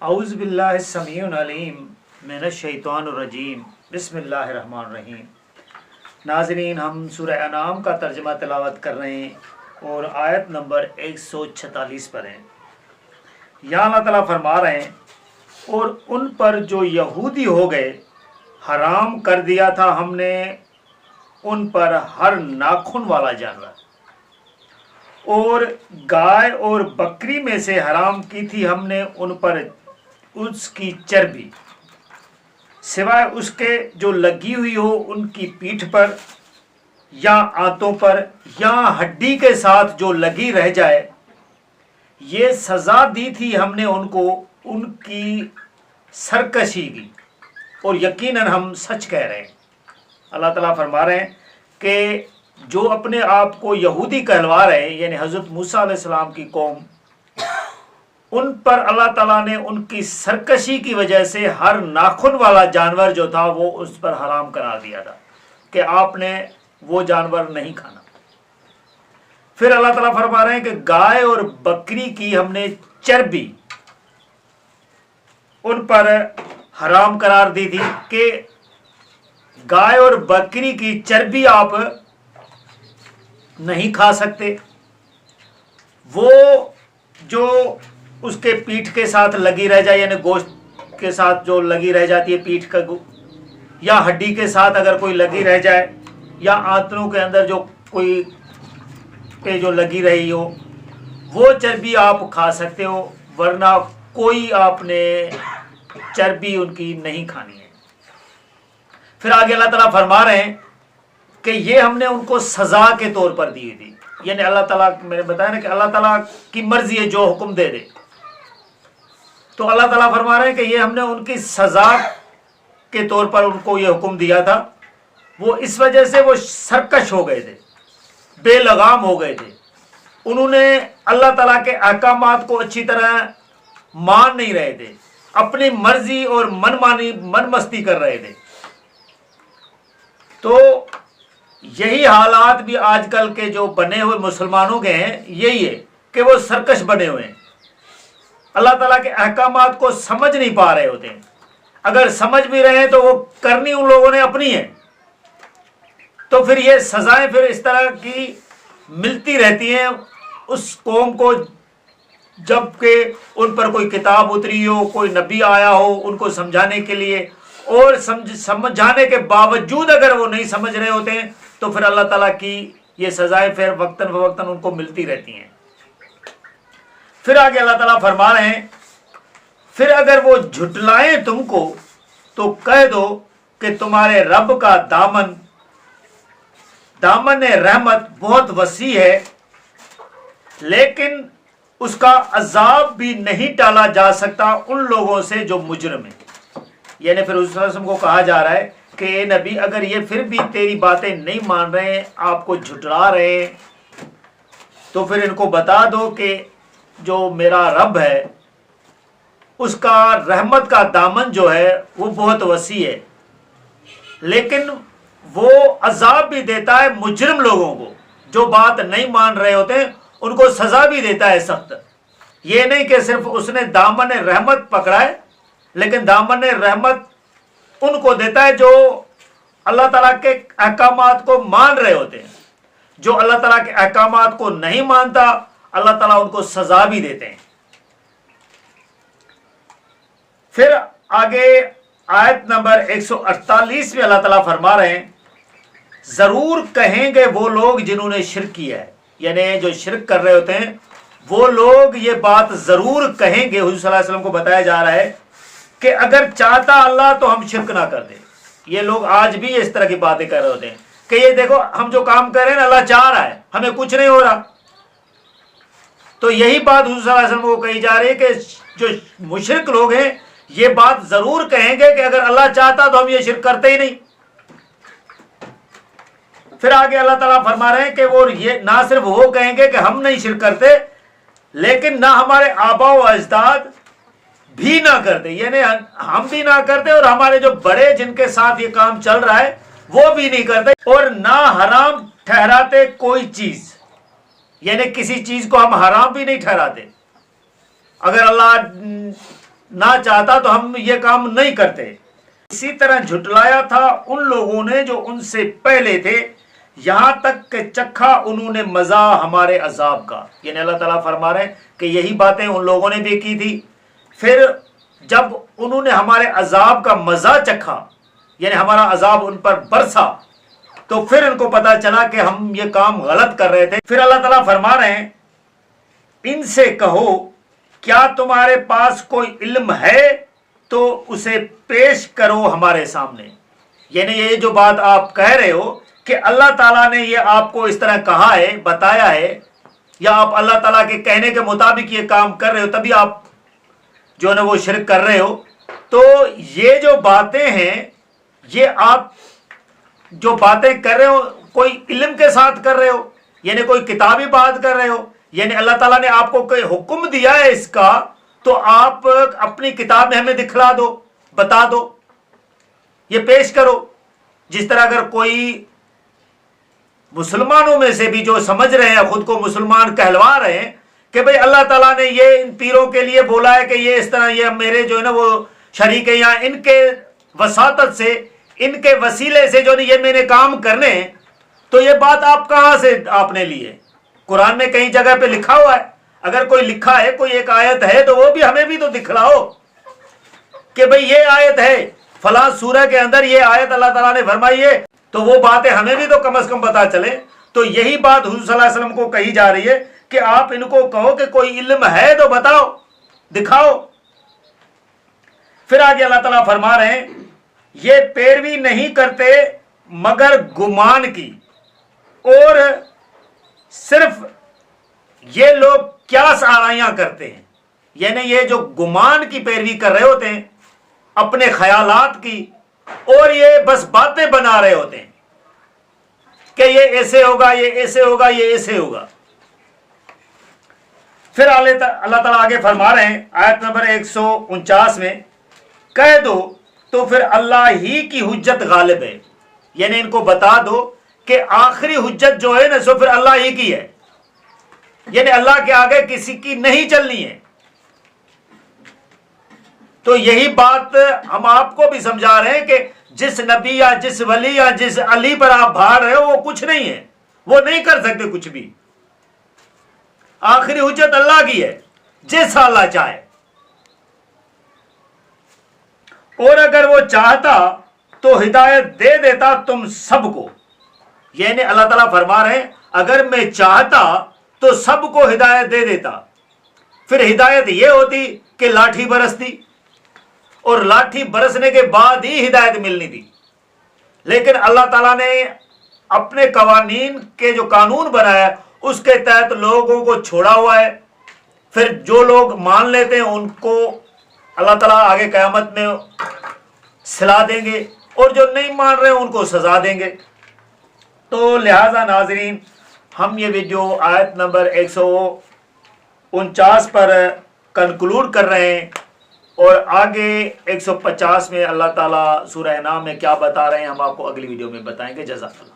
اعوذ باللہ السمیع العلیم من الشیطان الرجیم بسم اللہ الرحمن الرحیم۔ ناظرین، ہم سورہ انعام کا ترجمہ تلاوت کر رہے ہیں اور آیت نمبر 146 پر ہیں۔ یہاں اللہ تعالیٰ فرما رہے ہیں، اور ان پر جو یہودی ہو گئے حرام کر دیا تھا ہم نے ان پر ہر ناخن والا جانور، اور گائے اور بکری میں سے حرام کی تھی ہم نے ان پر اس کی چربی، سوائے اس کے جو لگی ہوئی ہو ان کی پیٹھ پر یا آنتوں پر یا ہڈی کے ساتھ جو لگی رہ جائے۔ یہ سزا دی تھی ہم نے ان کو ان کی سرکشی کی، اور یقیناً ہم سچ کہہ رہے ہیں۔ اللہ تعالیٰ فرما رہے ہیں کہ جو اپنے آپ کو یہودی کہلوا رہے ہیں، یعنی حضرت موسیٰ علیہ السلام کی قوم، ان پر اللہ تعالیٰ نے ان کی سرکشی کی وجہ سے ہر ناخن والا جانور جو تھا وہ اس پر حرام قرار دیا تھا کہ آپ نے وہ جانور نہیں کھانا۔ پھر اللہ تعالیٰ فرما رہے ہیں کہ گائے اور بکری کی ہم نے چربی ان پر حرام قرار دی تھی کہ گائے اور بکری کی چربی آپ نہیں کھا سکتے۔ وہ جو اس کے پیٹھ کے ساتھ لگی رہ جائے، یعنی گوشت کے ساتھ جو لگی رہ جاتی ہے پیٹھ کا، یا ہڈی کے ساتھ اگر کوئی لگی رہ جائے، یا آنتوں کے اندر جو کوئی پہ جو لگی رہی ہو، وہ چربی آپ کھا سکتے ہو، ورنہ کوئی آپ نے چربی ان کی نہیں کھانی ہے۔ پھر آگے اللہ تعالیٰ فرما رہے ہیں کہ یہ ہم نے ان کو سزا کے طور پر دی تھی، یعنی اللہ تعالیٰ، میں نے بتایا نا کہ اللہ تعالیٰ کی مرضی ہے، جو حکم دے دے۔ تو اللہ تعالیٰ فرما رہے ہیں کہ یہ ہم نے ان کی سزا کے طور پر ان کو یہ حکم دیا تھا۔ وہ اس وجہ سے وہ سرکش ہو گئے تھے، بے لگام ہو گئے تھے، انہوں نے اللہ تعالیٰ کے احکامات کو اچھی طرح مان نہیں رہے تھے، اپنی مرضی اور من مستی کر رہے تھے۔ تو یہی حالات بھی آج کل کے جو بنے ہوئے مسلمانوں کے ہیں، یہی ہے کہ وہ سرکش بنے ہوئے ہیں، اللہ تعالیٰ کے احکامات کو سمجھ نہیں پا رہے ہوتے ہیں۔ اگر سمجھ بھی رہے ہیں تو وہ کرنی ان لوگوں نے اپنی ہے، تو پھر یہ سزائیں پھر اس طرح کی ملتی رہتی ہیں اس قوم کو، جب کہ ان پر کوئی کتاب اتری ہو، کوئی نبی آیا ہو ان کو سمجھانے کے لیے، اور سمجھانے کے باوجود اگر وہ نہیں سمجھ رہے ہوتے ہیں تو پھر اللہ تعالیٰ کی یہ سزائیں پھر وقتاً فوقتاً ان کو ملتی رہتی ہیں۔ پھر آگے اللہ تعالیٰ فرما رہے ہیں، پھر اگر وہ جھٹلائیں تم کو تو کہہ دو کہ تمہارے رب کا دامن رحمت بہت وسیع ہے، لیکن اس کا عذاب بھی نہیں ٹالا جا سکتا ان لوگوں سے جو مجرم ہیں۔ یعنی پھر اس رسم کو کہا جا رہا ہے کہ اے نبی، اگر یہ پھر بھی تیری باتیں نہیں مان رہے ہیں، آپ کو جھٹلا رہے ہیں، تو پھر ان کو بتا دو کہ جو میرا رب ہے اس کا رحمت کا دامن جو ہے وہ بہت وسیع ہے، لیکن وہ عذاب بھی دیتا ہے مجرم لوگوں کو، جو بات نہیں مان رہے ہوتے ہیں ان کو سزا بھی دیتا ہے سخت۔ یہ نہیں کہ صرف اس نے دامن رحمت پکڑا ہے، لیکن دامن رحمت ان کو دیتا ہے جو اللہ تعالیٰ کے احکامات کو مان رہے ہوتے ہیں۔ جو اللہ تعالیٰ کے احکامات کو نہیں مانتا، اللہ تعالیٰ ان کو سزا بھی دیتے ہیں۔ پھر آگے آیت نمبر 148 میں اللہ تعالیٰ فرما رہے ہیں، ضرور کہیں گے وہ لوگ جنہوں نے شرک کیا ہے، یعنی جو شرک کر رہے ہوتے ہیں وہ لوگ یہ بات ضرور کہیں گے۔ حضور صلی اللہ علیہ وسلم کو بتایا جا رہا ہے کہ اگر چاہتا اللہ تو ہم شرک نہ کر دیں۔ یہ لوگ آج بھی اس طرح کی باتیں کر رہے ہوتے ہیں کہ یہ دیکھو ہم جو کام کر رہے ہیں اللہ چاہ رہا ہے، ہمیں کچھ نہیں ہو رہا۔ تو یہی بات حضور صلی اللہ علیہ وسلم کو کہی جا رہی ہے کہ جو مشرک لوگ ہیں یہ بات ضرور کہیں گے کہ اگر اللہ چاہتا تو ہم یہ شرک کرتے ہی نہیں۔ پھر آگے اللہ تعالیٰ فرما رہے ہیں کہ وہ یہ نہ صرف وہ کہیں گے کہ ہم نہیں شرک کرتے، لیکن نہ ہمارے آبا و اجداد بھی نہ کرتے، یعنی ہم بھی نہ کرتے اور ہمارے جو بڑے جن کے ساتھ یہ کام چل رہا ہے وہ بھی نہیں کرتے، اور نہ حرام ٹھہراتے کوئی چیز، یعنی کسی چیز کو ہم حرام بھی نہیں ٹھہراتے۔ اگر اللہ نہ چاہتا تو ہم یہ کام نہیں کرتے۔ اسی طرح جھٹلایا تھا ان لوگوں نے جو ان سے پہلے تھے، یہاں تک کہ چکھا انہوں نے مزہ ہمارے عذاب کا۔ یعنی اللہ تعالیٰ فرما رہے ہیں کہ یہی باتیں ان لوگوں نے بھی کی تھی، پھر جب انہوں نے ہمارے عذاب کا مزہ چکھا، یعنی ہمارا عذاب ان پر برسا، تو پھر ان کو پتا چلا کہ ہم یہ کام غلط کر رہے تھے۔ پھر اللہ تعالیٰ فرما رہے ہیں ان سے کہو کیا تمہارے پاس کوئی علم ہے تو اسے پیش کرو ہمارے سامنے۔ یعنی یہ جو بات آپ کہہ رہے ہو کہ اللہ تعالیٰ نے یہ آپ کو اس طرح کہا ہے، بتایا ہے، یا آپ اللہ تعالیٰ کے کہنے کے مطابق یہ کام کر رہے ہو، تبھی آپ جو ہے نا وہ شرک کر رہے ہو، تو یہ جو باتیں ہیں، یہ آپ جو باتیں کر رہے ہو کوئی علم کے ساتھ کر رہے ہو، یعنی کوئی کتابی بات کر رہے ہو، یعنی اللہ تعالیٰ نے آپ کو کوئی حکم دیا ہے اس کا، تو آپ اپنی کتاب میں ہمیں دکھلا دو، بتا دو، یہ پیش کرو۔ جس طرح اگر کوئی مسلمانوں میں سے بھی جو سمجھ رہے ہیں، خود کو مسلمان کہلوا رہے ہیں کہ بھئی اللہ تعالیٰ نے یہ ان پیروں کے لیے بولا ہے کہ یہ اس طرح، یہ میرے جو ہے نا وہ شریک ہیں، یا ان کے وساطت سے، ان کے وسیلے سے جو یہ میں نے کام کرنے ہیں، تو یہ بات آپ کہاں سے آپ نے لی ہے؟ قرآن میں کہیں جگہ پہ لکھا ہوا ہے؟ اگر کوئی لکھا ہے، کوئی ایک آیت ہے، تو وہ بھی ہمیں بھی تو دکھلاؤ کہ بھئی یہ آیت ہے فلاں سورہ کے اندر، یہ آیت اللہ تعالیٰ نے فرمائی ہے، تو وہ باتیں ہمیں بھی تو کم از کم پتا چلے۔ تو یہی بات حضور صلی اللہ علیہ وسلم کو کہی جا رہی ہے کہ آپ ان کو کہو کہ کوئی علم ہے تو بتاؤ، دکھاؤ۔ پھر آگے اللہ تعالیٰ فرما رہے ہیں یہ پیروی نہیں کرتے مگر گمان کی، اور صرف یہ لوگ قیاس آرائیاں کرتے ہیں، یعنی یہ جو گمان کی پیروی کر رہے ہوتے ہیں، اپنے خیالات کی، اور یہ بس باتیں بنا رہے ہوتے ہیں کہ یہ ایسے ہوگا، یہ ایسے ہوگا، یہ ایسے ہوگا۔ پھر اللہ تعالیٰ آگے فرما رہے ہیں آیت نمبر 149 میں، کہہ دو تو پھر اللہ ہی کی حجت غالب ہے، یعنی ان کو بتا دو کہ آخری حجت جو ہے نا سو پھر اللہ ہی کی ہے، یعنی اللہ کے آگے کسی کی نہیں چلنی ہے۔ تو یہی بات ہم آپ کو بھی سمجھا رہے ہیں کہ جس نبی یا جس ولی یا جس علی پر آپ بھاڑ رہے ہو وہ کچھ نہیں ہے، وہ نہیں کر سکتے کچھ بھی۔ آخری حجت اللہ کی ہے، جیسا اللہ چاہے، اور اگر وہ چاہتا تو ہدایت دے دیتا تم سب کو۔ یعنی اللہ تعالیٰ فرما رہے ہیں اگر میں چاہتا تو سب کو ہدایت دے دیتا، پھر ہدایت یہ ہوتی کہ لاٹھی برستی، اور لاٹھی برسنے کے بعد ہی ہدایت ملنی تھی، لیکن اللہ تعالیٰ نے اپنے قوانین کے جو قانون بنایا اس کے تحت لوگوں کو چھوڑا ہوا ہے۔ پھر جو لوگ مان لیتے ہیں ان کو اللہ تعالیٰ آگے قیامت میں سلا دیں گے، اور جو نہیں مان رہے ان کو سزا دیں گے۔ تو لہٰذا ناظرین، ہم یہ ویڈیو آیت نمبر 149 پر کنکلوڈ کر رہے ہیں، اور آگے 150 میں اللہ تعالیٰ سورہ انعام میں کیا بتا رہے ہیں ہم آپ کو اگلی ویڈیو میں بتائیں گے۔ جزاک اللہ۔